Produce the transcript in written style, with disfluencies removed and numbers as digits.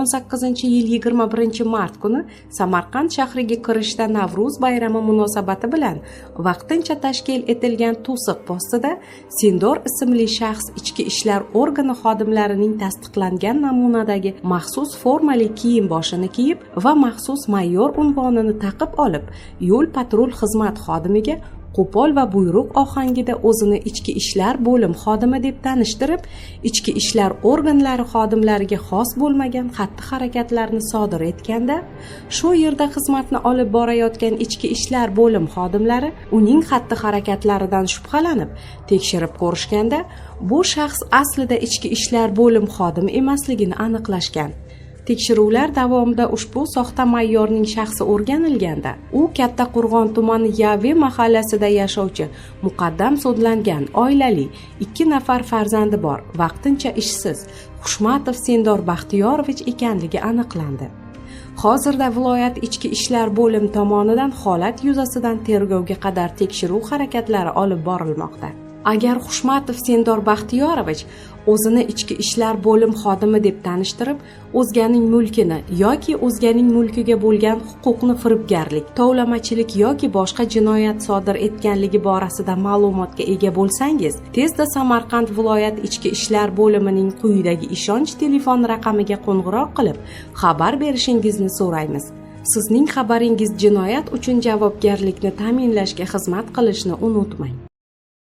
2018-yil 21-mart kuni Samarqand shahriga kirishda Navro'z bayrami munosabati bilan vaqtincha tashkil etilgan to'siq postida Sindor ismli shaxs ichki ishlar organi xodimlarining tasdiqlangan namunadagi maxsus formali kiyim boshini kiyib va maxsus mayor unvonini taqib olib, yo'l patrul xizmat xodimiga qo'pol va buyruq ohangida o'zini ichki ishlar bo'lim xodimi deb tanishtirib, ichki ishlar organlari xodimlariga xos bo'lmagan xatti-harakatlarni sodir etganda, shu yerda xizmatni olib borayotgan ichki ishlar bo'lim xodimlari uning xatti-harakatlaridan shubhalanib, tekshirib ko'rishganda, bu shaxs aslida ichki ishlar bo'lim xodimi emasligini aniqlashgan. Tekshiruvlar davomida ushbu soxta mayorning shaxsi o'rganilganda, u Kattaqo'rg'on tumani Yavi mahallasida yashovchi muqaddam sudlangan oilali 2 nafar farzandi bor, vaqtincha ishsiz Xushmatov Sindor Baxtiyorovich ekanligi aniqlandi. Hozirda viloyat ichki ishlar bo'lim tomonidan holat yuzasidan tergovga qadar tekshiruv harakatlari olib borilmoqda. Agar Xushmatov Sindor Baxtiyorovich o'zini ichki ishlar bo'lim xodimi deb tanishtirib, o'zganing mulkini yoki o'zganing mulkiga bo'lgan huquqni firibgarlik, tovlamachilik yoki boshqa jinoyat sodir etganligi borasida ma'lumotga ega bo'lsangiz, tezda Samarqand viloyat ichki ishlar bo'limining quyidagi ishonch telefon raqamiga qo'ng'iroq qilib, xabar berishingizni so'raymiz. Sizning xabaringiz jinoyat uchun javobgarlikni ta'minlashga xizmat qilishni unutmang.